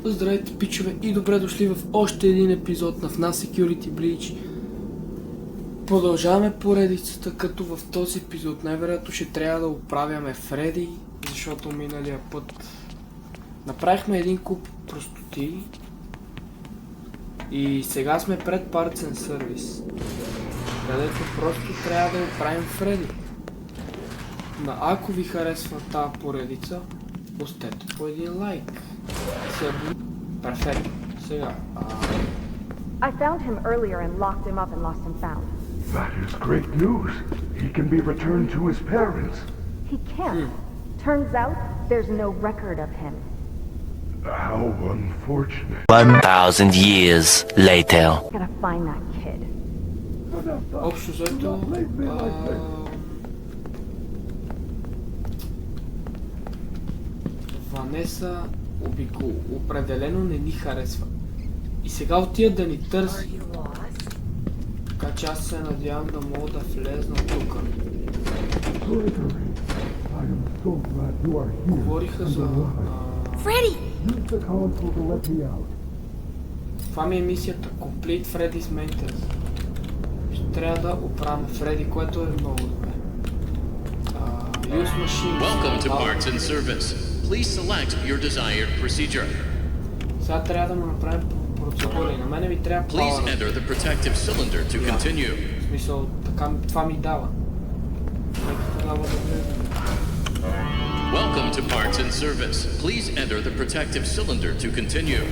Здравейте, пичове, и добре дошли в още един епизод на FNAF Security Breach. Продължаваме поредицата, като в този епизод най-вероятно ще трябва да оправяме Фреди, защото миналия път направихме един куп простоти и сега сме пред Parts and Service, където просто трябва да оправим Фреди. Но ако ви харесва тази поредица, оставете по един лайк. Перфектно. Сега. I found him earlier and locked him up in Lost and Found. That is great news. He can be returned to his parents. He can't. Turns out there's no record of him. How unfortunate. 1,000 years later. Gotta find that kid. Общо взето, Ванеса определено не ни харесва. И сега отида да ни търси. Така че аз се надявам да мога да влезна тук. Говориха за... Freddy! Това ми е мисията. Complete Freddy's Maintenance. Ще трябва да оправим Фреди, което е много добре. Use machine. Welcome to Parts and Service. Please select your desired procedure. Сега трябва да му направим процедура и на мене ми трябва Please power. enter the protective cylinder to continue. В смисъл, така, това ми дава. Нека тогава да влезем. Welcome to Parts and Service. Please enter the protective cylinder to continue.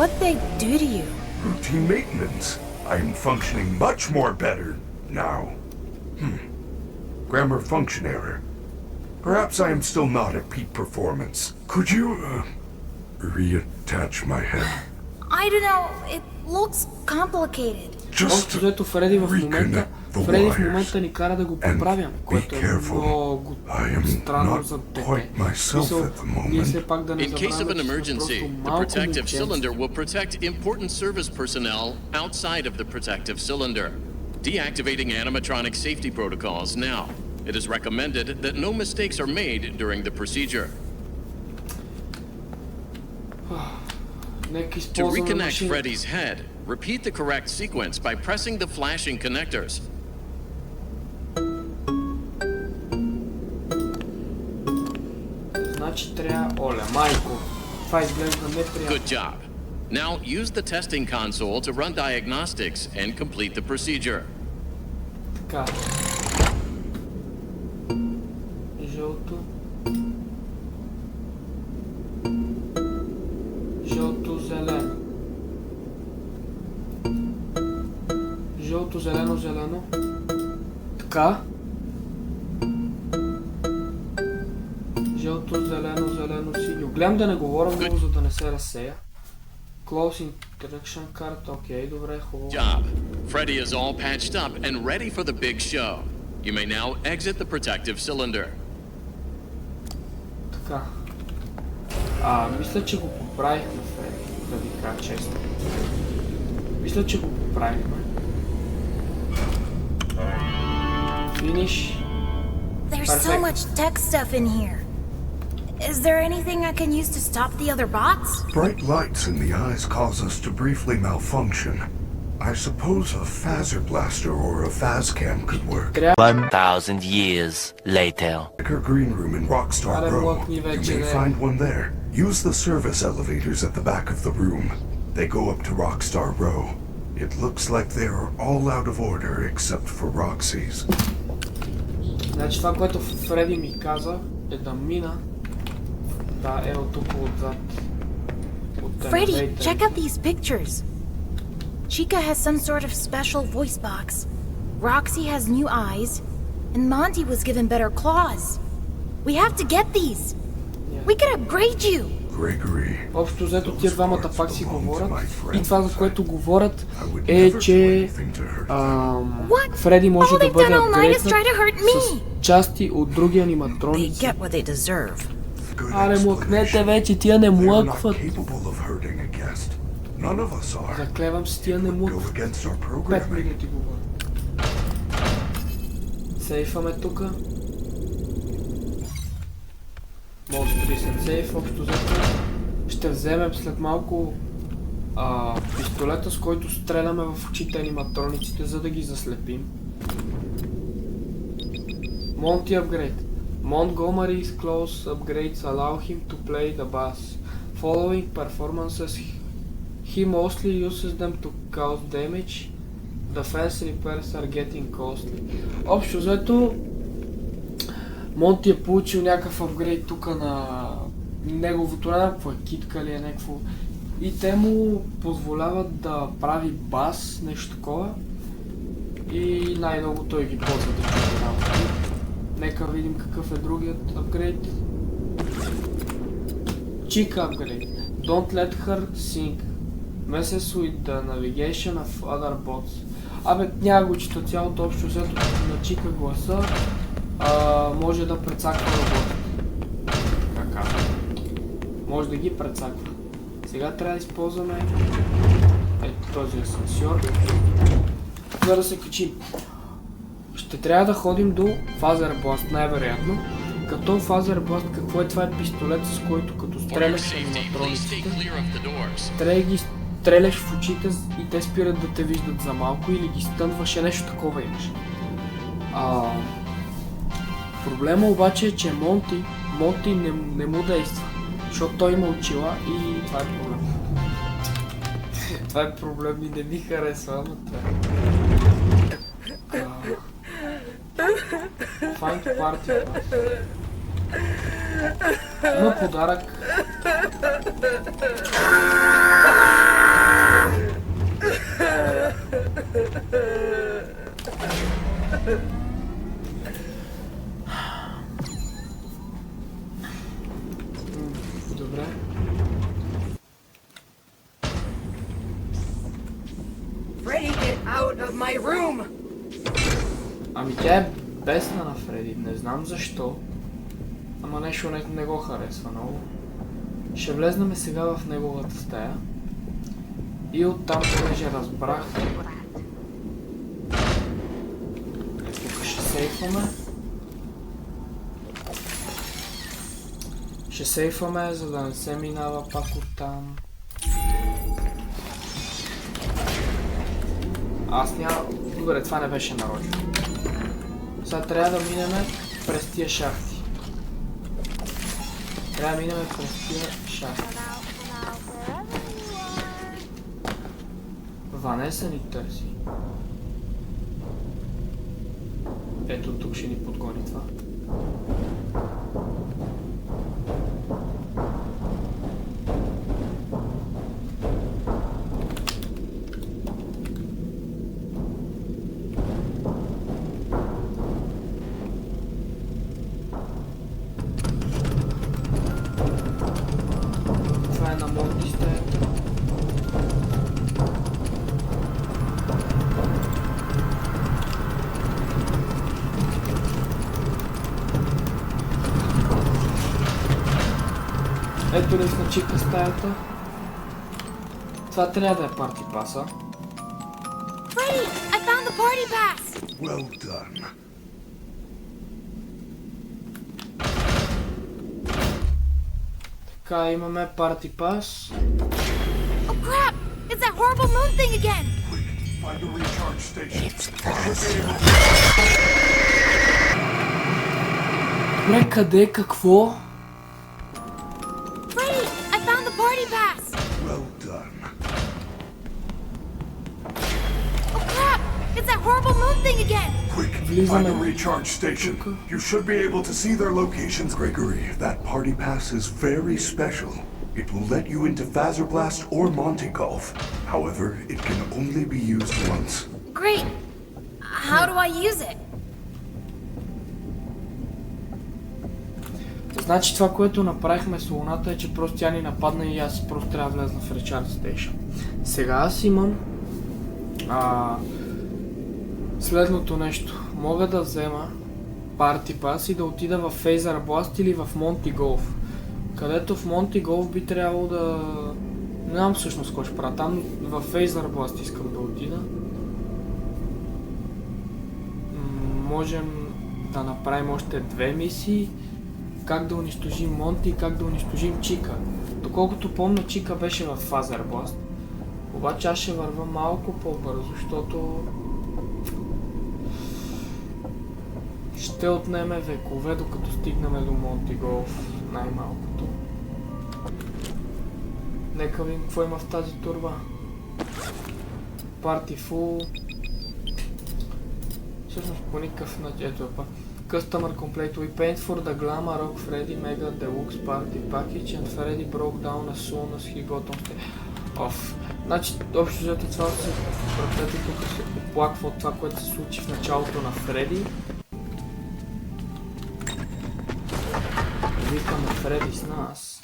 What they do to you? Routine maintenance. I am functioning much more better now. Grammar function error. Perhaps I am still not at peak performance. Could you, reattach my head? I don't know. It looks complicated. Общо взето Фреди в момента ни кара да го поправяме, което е много странно за дете. Мисъл, ние все пак да не In case of an забравяме, че emergency, просто the малко protective момченце. cylinder will protect important service personnel outside of the protective cylinder. Deactivating animatronic safety protocols now. It is recommended that no mistakes are made during the procedure. Нека To използваме reconnect машина. Freddy's head, repeat the correct sequence by pressing the flashing connectors. Значи трябва... Оле, майко! Това изглежда неприятно. Good job. Now use the testing console to run diagnostics and complete the procedure. Така. Жълто. Жълто, зелено. Жълто, зелено, зелено. Така. Жълто, зелено, зелено, синьо. Гледам да не говоря много, за да не се разсея. Close interaction card, окей, добре, хубаво. Job. Freddy is all patched up and ready for the big show. You may now exit the protective cylinder. Така. Мисля, че го поправихме, Фреди, да ви кажа честно. Мисля, че го поправихме. Финиш. There's so Perfect. much tech stuff in here. Is there anything I can use to stop the other bots? Bright lights in the eyes cause us to briefly malfunction. I suppose a phaser blaster or a phascam could work. 1,000 years later. Her green room in Rockstar Are Row. walking You вече, may да. find one there. Use the service elevators at the back of the room. They go up to Rockstar Row. It looks like they are all out of order except for Roxy's. Значи това, което Фреди ми каза, е да мина. Да, е от тук отзад. От Freddy, елевейтъра. check out these pictures. Chica has some sort of special voice box. Roxy has new eyes. And Monty was given better claws. We have to get these. We can upgrade you. Gregory. Общо взето тия двамата пак си говорят. И това, за което говорят, е, че Фреди може All да they've бъде done all night is try to апгрейднат hurt me. с части от други They аниматроници. get what they deserve. Аре, млъкнете вече, тия не They are not млъкват. capable of hurting a guest. None of us are. Заклевам се, тия не Go млъкват. against our 5 programming. минути говоря. Сейфаме тука. Most recent save, общо взето ще вземем след малко пистолета, с който стреляме в очите аниматрониците, за да ги заслепим. Monty upgrade. Montgomery's close upgrades allow him to play the bass. Following performances, he mostly uses them to cause damage. Defense repairs are getting costly. Общо взето, Монти е получил някакъв апгрейд тук на неговото, някакво е китка ли е някакво. И те му позволяват да прави бас, нещо такова. И най-много той ги ползва да чуе работи. Нека видим какъв е другият апгрейд. Chica upgrade. Don't let her sing. Messes with the navigation of other bots. Абе, няма го чета цялото, общо взето на Чика гласа може да прецаква роботите. Така. Може да ги прецаква. Сега трябва да използваме ето този асансьор, за да се качим. Ще трябва да ходим до Фазербласт, най-вероятно. Като Фазербласт, какво е това? Е пистолет, с който като стреляш аниматрониците, трябва да ги стреляш в очите и те спират да те виждат за малко или ги стънваш, нещо такова имаш. Проблема обаче е, че Монти не му действа, защото той има очила и това е проблем. Това е проблем и не ми харесва, ама това е. Find Party Pass. Има подарък. Добре. Freddy, get out of my room! Ами тя е бесна на Фреди, не знам защо. Ама нещо не го харесва много. Ще влезнем сега в неговата стая. И оттам, понеже разбрах... Тук ще сейфваме. Ще сейфваме, за да не се минава пак оттам. Аз няма... Добре, това не беше нарочно. Сега трябва да минем през тия шахти. Трябва да минем през тия шахти. Ванеса ни търси. Ето тук ще ни подгони това. Това е на Монти стаята. Ето ли на Чика стаята. Това трябва да е парти паса. Freddy, I found the party pass! Well done. Така, имаме парти пас. Oh crap! It's that horrible moon thing again! Quick, find a recharge station. Добре, къде, какво? Freddy, I found the party pass! Well done. Oh crap! It's that horrible moon thing again! Quick, find a recharge station. You should be able to see their locations, Gregory. That party pass is very special. It will let you into Fazerblast or Monte Golf. However, it can only be used once. Great! How do I use it? Значи това, което направихме с Луната е, че просто тя ни нападна и аз просто трябва да влезна в Recharge Station. Сега аз имам следното нещо. Мога да взема Party Pass и да отида в Phaser Blast или в Monty Golf. Където в Monty Golf би трябвало да... Не знам всъщност какво ще правя. Там в Phaser Blast искам да отида. Можем да направим още две мисии. как да унищожим Монти и как да унищожим Чика. Доколкото помня, Чика беше в Фазер Бласт. Обаче аз ще вървя малко по-бързо, защото ще отнеме векове, докато стигнем до Монти Голф, най-малкото. Нека видим какво има в тази турба. Party Full. Всъщност по никакъв начин, ето е пак. Customer Complete. We paid for the Glamour Rock Freddy Mega Deluxe Party Package and Freddy broke down as soon as he got on stage. Оф. Значи, общо взето това се въртете тук се оплаква от това, което се случи в началото на Фреди. Викаме Фреди с нас.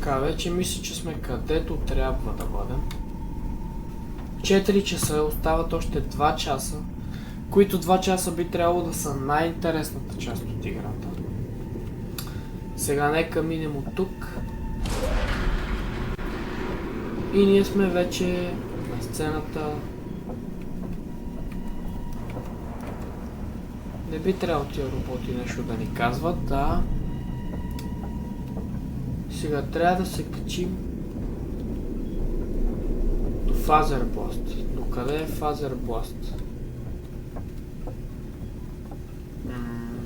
Така, вече мисля, че сме където трябва да бъдем. 4 часа, остават още 2 часа, които 2 часа би трябвало да са най-интересната част от играта. Сега нека минем от тук. И ние сме вече на сцената. Не би трябвало тия роботи нещо да ни казват, да. Сега трябва да се качим до Фазер Бласт. До къде е Фазер Бласт?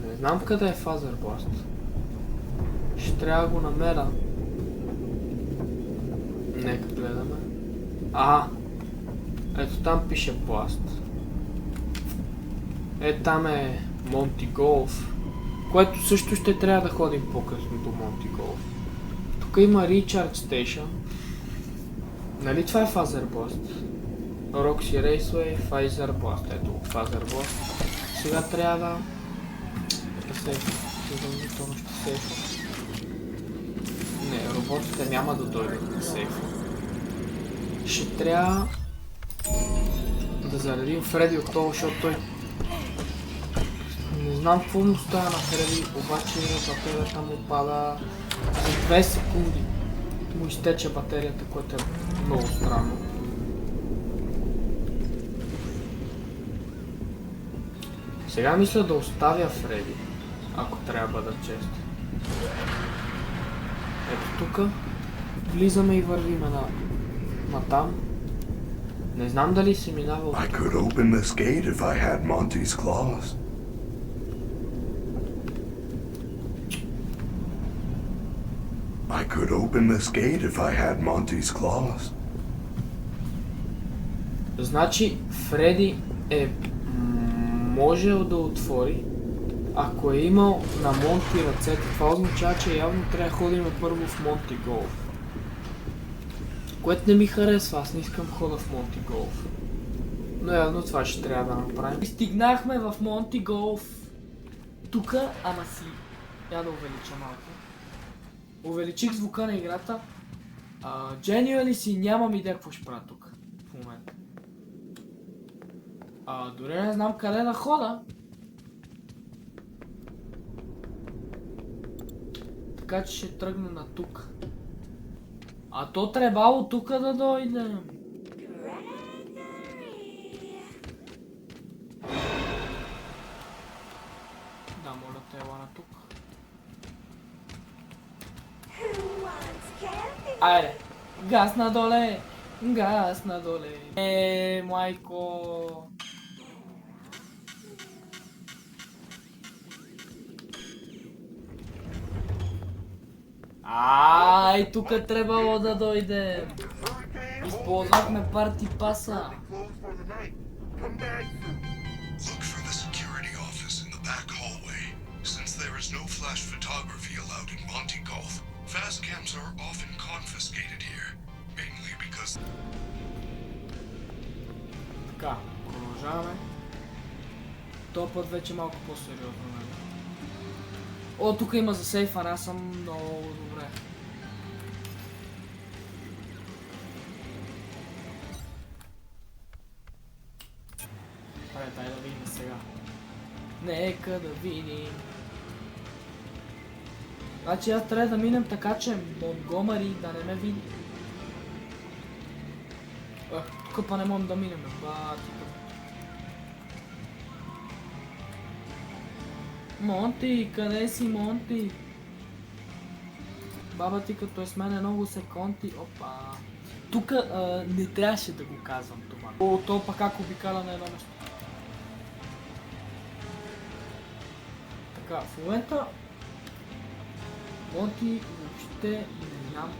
Не знам къде е Фазер Бласт. Ще трябва да го намеря. Нека гледаме. Ето там пише Бласт. Там е Монти Голф, което също ще трябва да ходим по-късно до Монти Голф. Тук има Recharge Station. Нали това е Фазер Бласт? Roxy Raceway, Фазер Бласт. Ето Фазер Бласт. Сега трябва да сейфа. Задължително ще сейфа. Не, роботите няма да дойдат да сейфа. Ще трябва да заредим Фреди от това, защото той... Не знам какво му става на Фреди, обаче батерията му пада за 2 секунди. Му изтече батерията, което е много странно. Сега мисля да оставя Фреди, ако трябва да чест. Ето тук влизаме и вървиме на там. Не знам дали се минава от... I could open this gate if I had Monty's claws. I could open this gate if I had Monty's claws. Значи Фреди е можел да отвори, ако е имал на Монти ръцете. Това означава, че явно трябва да ходим първо в Монти Голф. Което не ми харесва, аз не искам хода в Монти Голф. Но явно това ще трябва да направим. Стигнахме в Монти Голф. Тука, ама си... Я да увелича малко. Увеличих звука на играта. Genuinely си нямам идея какво ще правя тук в момента. Дори не знам къде да хода. Така че ще тръгна на тук. То трябвало тук да дойдем. Да, моля те, ела на тук. Айде, газ надоле, газ надоле. Майко. Тук трябвало да дойдем. Използвахме парти паса. Look for the security office in the back hallway. Since there is no flash photography allowed in Monty Golf, fast cams are often confiscated here, mainly because... Така, продължаваме. Този път вече малко по-сериозно. Тук има за сейфър, аз съм много добре. Добре, дай да видим сега. Нека да видим. Значи аз трябва да минем така, че Монгомери да не ме види. Тук па не можем да минем, Монти, къде си, Монти? Баба ти като е с мене много секунди. Опа. Тук не трябваше да го казвам това. О, то пак как обикаля на едно место. Така, в момента Монти въобще не няма.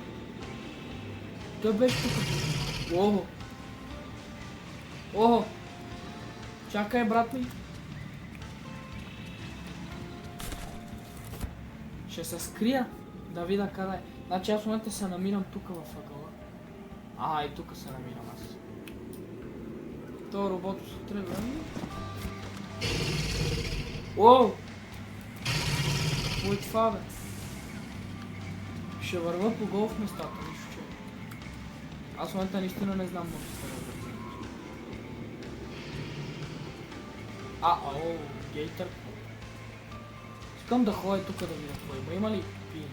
Той беше тук. Ого. Ого. Чакай, брат ми. Ще се скрия да видя къде е. Значи аз в момента се намирам тук в ъгъла. И тук се намирам аз. Това робото се тръгва. Уоу! Кой е това, бе? Ще върва по голф местата, нищо че. Аз в момента наистина не знам много се върва. Гейтър. Искам да ходя тук да видя какво има ли пини?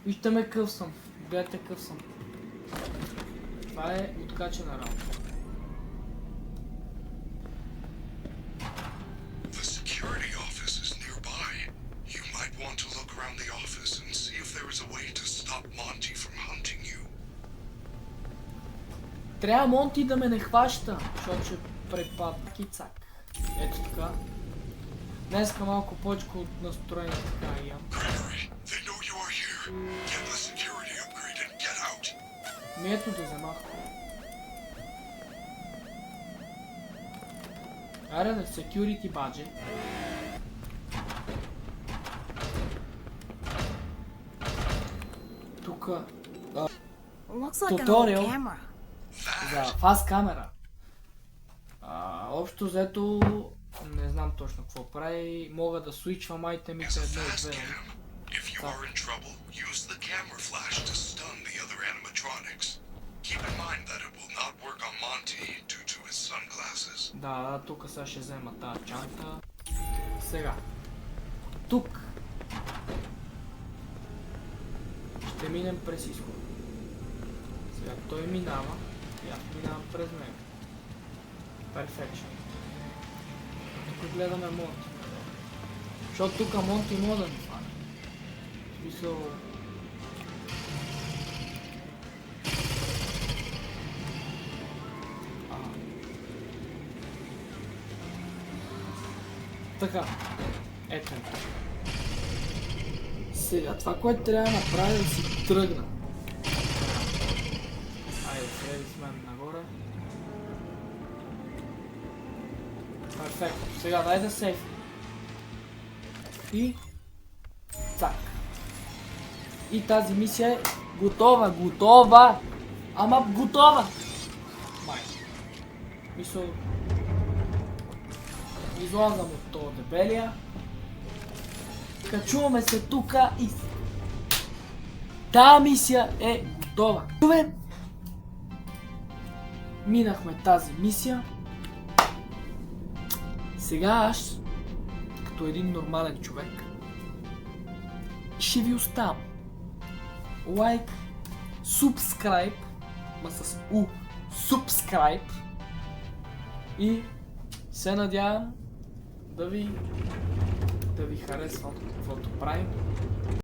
Вижте ме къв съм. Гледайте къв съм. Това е откачена работа. The security office is nearby. You might want to look around the office and see if there is a way to stop Monty from hunting you. Трябва Монти да ме не хваща, защото ще препадна кицак. Ето така. Днеска малко повече от настроение така имам. Gregory, they know you are here. Get the security upgrade and get out. Ми ето да вземах. Аре да, security badge. Тука. Looks like an old Tutorial. camera. За фаст камера. Общо взето не знам точно какво прави. Мога да свичвам айтемите It's a едно и fast две. cam. If you are in trouble, use the camera flash to stun the other animatronics. Keep in mind that it will not work on Monty due to his sunglasses. Да, тук сега ще взема тази чанта. Сега. Тук. Ще минем през изход. Сега той минава и аз минавам през него. Перфекшн. Тук гледаме Монти. Защото тук Монти може да ни фане. В смисъл... Така. Ето. Сега, това, което трябва да направя е да си тръгна. Айде, Фреди с мен нагоре. Перфектно. Сега дай да сейф. И... цак. И тази мисия е готова, готова! Ама готова! Май. Мисъл... Излазам от това дебелия. Качуваме се тука и... Тая мисия е готова. Чуваме! Минахме тази мисия. Сега аз, като един нормален човек, ще ви оставам лайк, subscribe, ма с U, subscribe, и се надявам да ви харесва каквото правим.